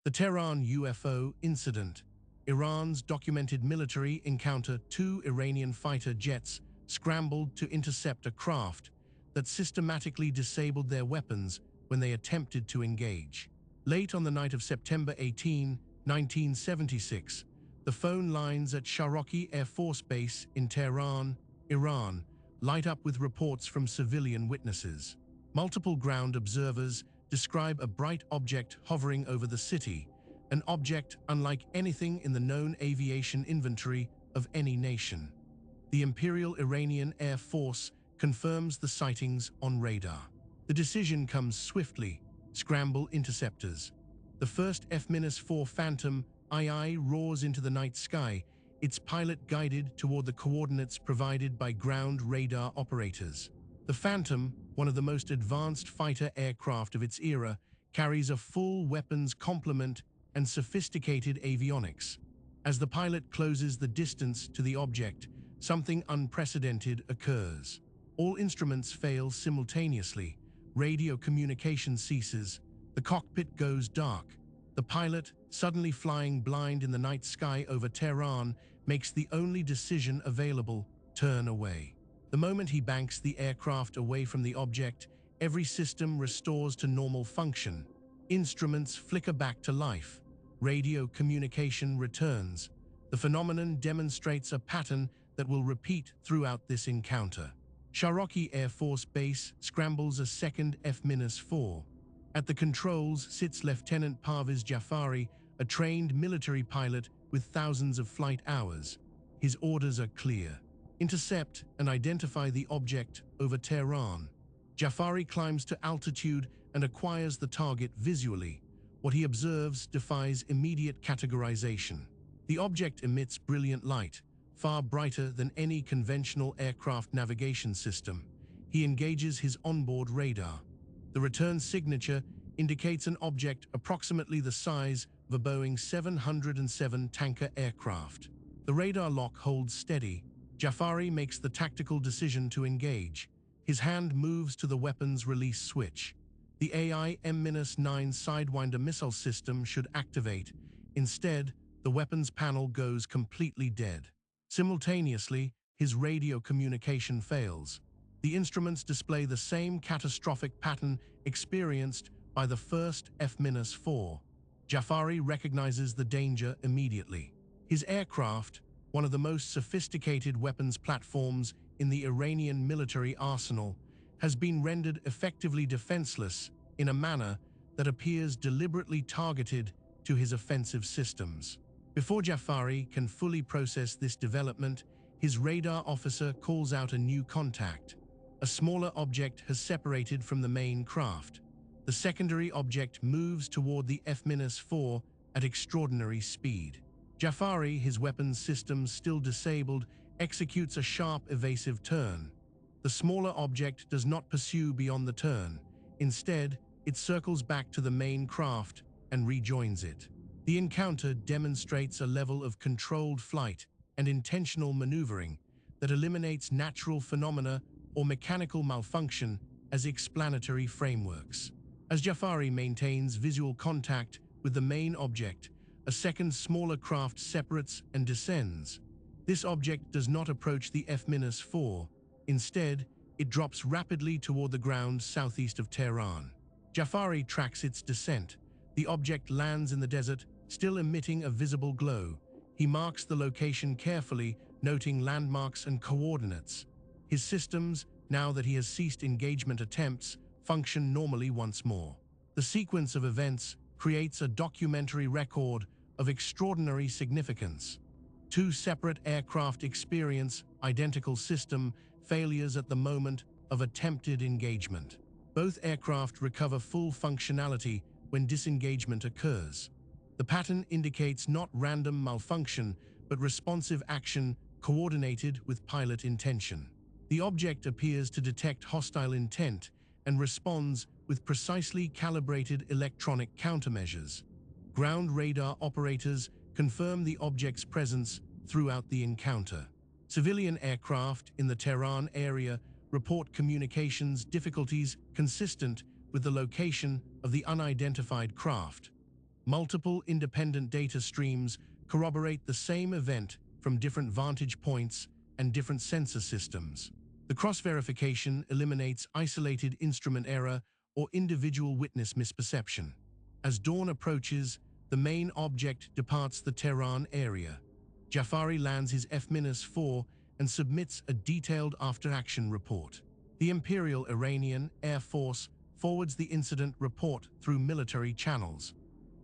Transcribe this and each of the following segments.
The Tehran UFO incident. Iran's documented military encounter. Two Iranian fighter jets scrambled to intercept a craft that systematically disabled their weapons when they attempted to engage. Late on the night of September 18, 1976, the phone lines at Shahroki Air Force Base in Tehran, Iran, light up with reports from civilian witnesses. Multiple ground observers describe a bright object hovering over the city, an object unlike anything in the known aviation inventory of any nation. The Imperial Iranian Air Force confirms the sightings on radar. The decision comes swiftly: scramble interceptors. The first F-4 Phantom II roars into the night sky, its pilot guided toward the coordinates provided by ground radar operators. The Phantom, one of the most advanced fighter aircraft of its era, carries a full weapons complement and sophisticated avionics. As the pilot closes the distance to the object, something unprecedented occurs. All instruments fail simultaneously. Radio communication ceases. The cockpit goes dark. The pilot, suddenly flying blind in the night sky over Tehran, makes the only decision available: turn away. The moment he banks the aircraft away from the object, every system restores to normal function. Instruments flicker back to life. Radio communication returns. The phenomenon demonstrates a pattern that will repeat throughout this encounter. Shahroki Air Force Base scrambles a second F-4. At the controls sits Lieutenant Parviz Jafari, a trained military pilot with thousands of flight hours. His orders are clear: intercept and identify the object over Tehran. Jafari climbs to altitude and acquires the target visually. What he observes defies immediate categorization. The object emits brilliant light, far brighter than any conventional aircraft navigation system. He engages his onboard radar. The return signature indicates an object approximately the size of a Boeing 707 tanker aircraft. The radar lock holds steady. Jafari makes the tactical decision to engage. His hand moves to the weapon's release switch. The AI M-9 Sidewinder missile system should activate. Instead, the weapons panel goes completely dead. Simultaneously, his radio communication fails. The instruments display the same catastrophic pattern experienced by the first F-4. Jafari recognizes the danger immediately. His aircraft, one of the most sophisticated weapons platforms in the Iranian military arsenal, has been rendered effectively defenseless in a manner that appears deliberately targeted to his offensive systems. Before Jafari can fully process this development, his radar officer calls out a new contact. A smaller object has separated from the main craft. The secondary object moves toward the F-4 at extraordinary speed. Jafari, his weapons systems still disabled, executes a sharp, evasive turn. The smaller object does not pursue beyond the turn. Instead, it circles back to the main craft and rejoins it. The encounter demonstrates a level of controlled flight and intentional maneuvering that eliminates natural phenomena or mechanical malfunction as explanatory frameworks. As Jafari maintains visual contact with the main object, a second smaller craft separates and descends. This object does not approach the F-4. Instead, it drops rapidly toward the ground southeast of Tehran. Jafari tracks its descent. The object lands in the desert, still emitting a visible glow. He marks the location carefully, noting landmarks and coordinates. His systems, now that he has ceased engagement attempts, function normally once more. The sequence of events creates a documentary record of extraordinary significance. Two separate aircraft experience identical system failures at the moment of attempted engagement. Both aircraft recover full functionality when disengagement occurs. The pattern indicates not random malfunction, but responsive action coordinated with pilot intention. The object appears to detect hostile intent and responds with precisely calibrated electronic countermeasures. Ground radar operators confirm the object's presence throughout the encounter. Civilian aircraft in the Tehran area report communications difficulties consistent with the location of the unidentified craft. Multiple independent data streams corroborate the same event from different vantage points and different sensor systems. The cross-verification eliminates isolated instrument error or individual witness misperception. As dawn approaches, the main object departs the Tehran area. Jafari lands his F-4 and submits a detailed after-action report. The Imperial Iranian Air Force forwards the incident report through military channels.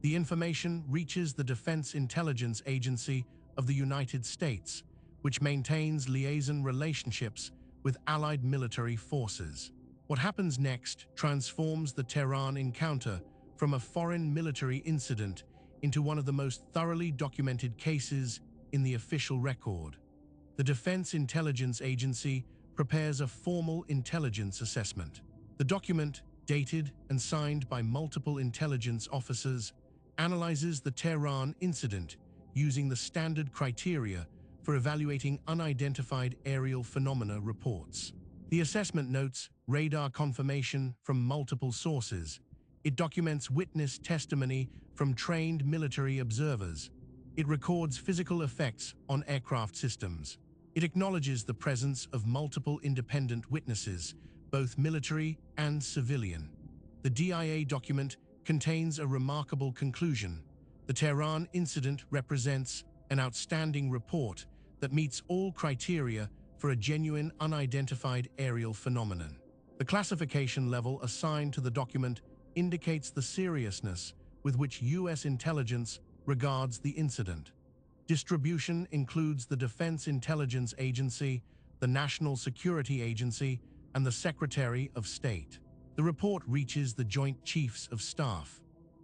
The information reaches the Defense Intelligence Agency of the United States, which maintains liaison relationships with allied military forces. What happens next transforms the Tehran encounter from a foreign military incident into one of the most thoroughly documented cases in the official record. The Defense Intelligence Agency prepares a formal intelligence assessment. The document, dated and signed by multiple intelligence officers, analyzes the Tehran incident using the standard criteria for evaluating unidentified aerial phenomena reports. The assessment notes radar confirmation from multiple sources. It documents witness testimony from trained military observers. It records physical effects on aircraft systems. It acknowledges the presence of multiple independent witnesses, both military and civilian. The DIA document contains a remarkable conclusion. The Tehran incident represents an outstanding report that meets all criteria for a genuine unidentified aerial phenomenon. The classification level assigned to the document indicates the seriousness with which U.S. intelligence regards the incident. Distribution includes the Defense Intelligence Agency, the National Security Agency, and the Secretary of State. The report reaches the Joint Chiefs of Staff.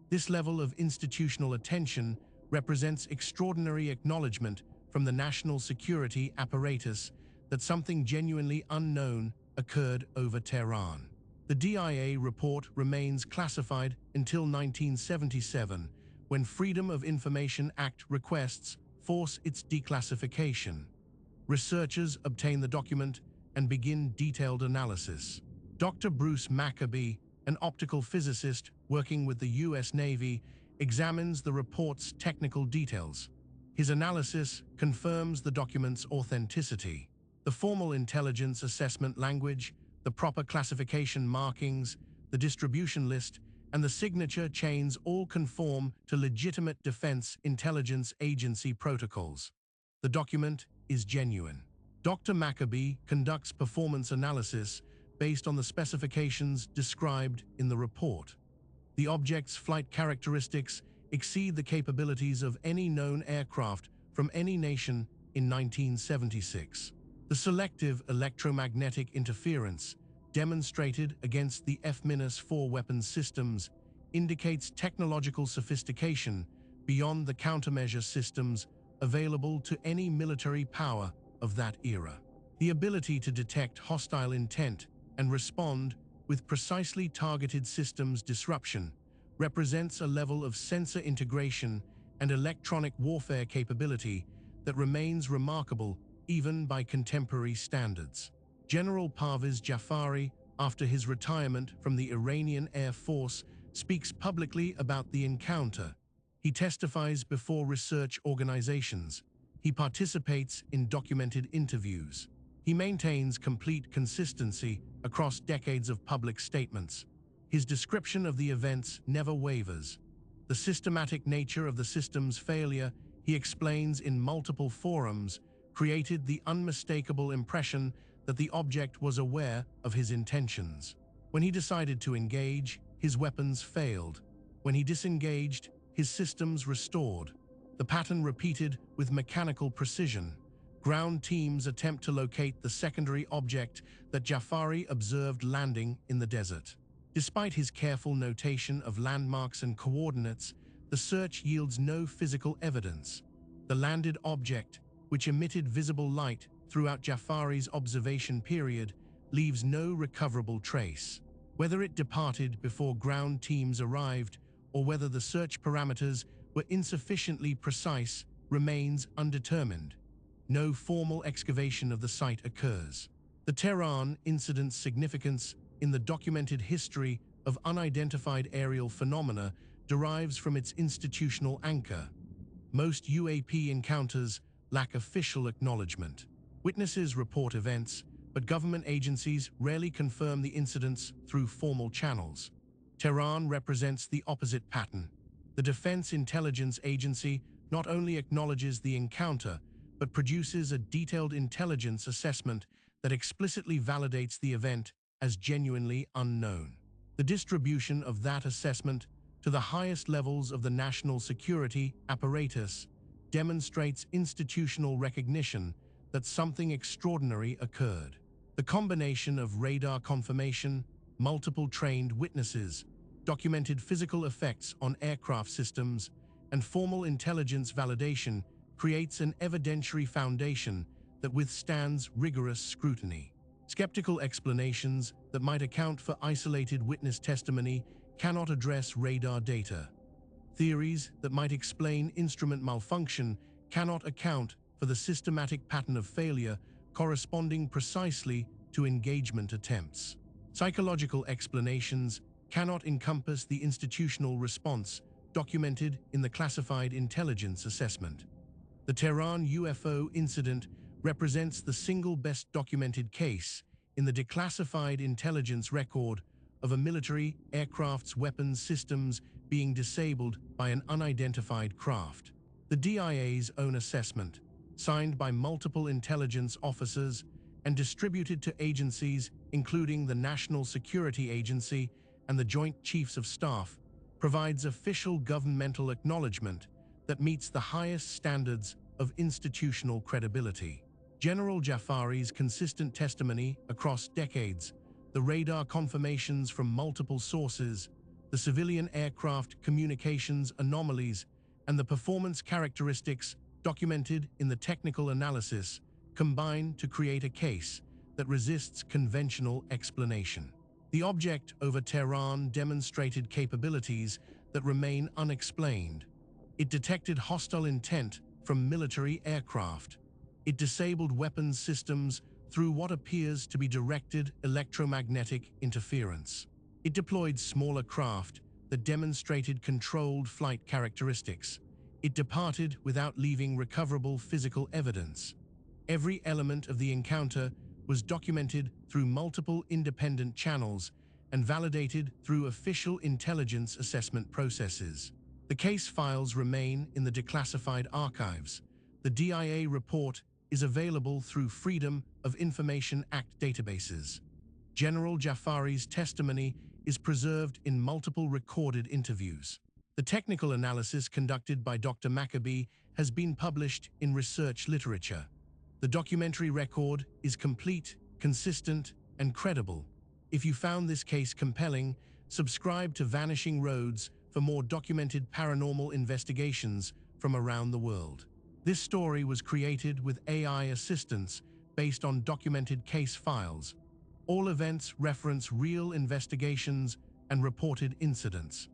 This level of institutional attention represents extraordinary acknowledgement from the national security apparatus that something genuinely unknown occurred over Tehran. The DIA report remains classified until 1977, when Freedom of Information Act requests force its declassification. Researchers obtain the document and begin detailed analysis. Dr. Bruce Maccabee, an optical physicist working with the U.S. Navy, examines the report's technical details. His analysis confirms the document's authenticity. The formal intelligence assessment language, the proper classification markings, the distribution list, and the signature chains all conform to legitimate Defense Intelligence Agency protocols. The document is genuine. Dr. Maccabee conducts performance analysis based on the specifications described in the report. The object's flight characteristics exceed the capabilities of any known aircraft from any nation in 1976. The selective electromagnetic interference demonstrated against the F-4 weapons systems indicates technological sophistication beyond the countermeasure systems available to any military power of that era. The ability to detect hostile intent and respond with precisely targeted systems disruption represents a level of sensor integration and electronic warfare capability that remains remarkable even by contemporary standards. General Parvez Jafari, after his retirement from the Iranian Air Force, speaks publicly about the encounter. He testifies before research organizations. He participates in documented interviews. He maintains complete consistency across decades of public statements. His description of the events never wavers. The systematic nature of the system's failure, he explains in multiple forums, created the unmistakable impression that the object was aware of his intentions. When he decided to engage, his weapons failed. When he disengaged, his systems restored. The pattern repeated with mechanical precision. Ground teams attempt to locate the secondary object that Jafari observed landing in the desert. Despite his careful notation of landmarks and coordinates, the search yields no physical evidence. The landed object, which emitted visible light throughout Jafari's observation period, leaves no recoverable trace. Whether it departed before ground teams arrived or whether the search parameters were insufficiently precise remains undetermined. No formal excavation of the site occurs. The Tehran incident's significance in the documented history of unidentified aerial phenomena derives from its institutional anchor. Most UAP encounters lack official acknowledgement. Witnesses report events, but government agencies rarely confirm the incidents through formal channels. Tehran represents the opposite pattern. The Defense Intelligence Agency not only acknowledges the encounter, but produces a detailed intelligence assessment that explicitly validates the event as genuinely unknown. The distribution of that assessment to the highest levels of the national security apparatus demonstrates institutional recognition that something extraordinary occurred. The combination of radar confirmation, multiple trained witnesses, documented physical effects on aircraft systems, and formal intelligence validation creates an evidentiary foundation that withstands rigorous scrutiny. Skeptical explanations that might account for isolated witness testimony cannot address radar data. Theories that might explain instrument malfunction cannot account for the systematic pattern of failure corresponding precisely to engagement attempts. Psychological explanations cannot encompass the institutional response documented in the classified intelligence assessment. The Tehran UFO incident represents the single best documented case in the declassified intelligence record of a military aircraft's weapons systems being disabled by an unidentified craft. The DIA's own assessment, signed by multiple intelligence officers and distributed to agencies including the National Security Agency and the Joint Chiefs of Staff, provides official governmental acknowledgement that meets the highest standards of institutional credibility. General Jafari's consistent testimony across decades, the radar confirmations from multiple sources, the civilian aircraft communications anomalies, and the performance characteristics documented in the technical analysis combine to create a case that resists conventional explanation. The object over Tehran demonstrated capabilities that remain unexplained. It detected hostile intent from military aircraft. It disabled weapons systems through what appears to be directed electromagnetic interference. It deployed smaller craft that demonstrated controlled flight characteristics. It departed without leaving recoverable physical evidence. Every element of the encounter was documented through multiple independent channels and validated through official intelligence assessment processes. The case files remain in the declassified archives. The DIA report is available through Freedom of Information Act databases. General Jafari's testimony is preserved in multiple recorded interviews. The technical analysis conducted by Dr. Maccabee has been published in research literature. The documentary record is complete, consistent, and credible. If you found this case compelling, subscribe to Vanishing Roads for more documented paranormal investigations from around the world. This story was created with AI assistance based on documented case files. All events reference real investigations and reported incidents.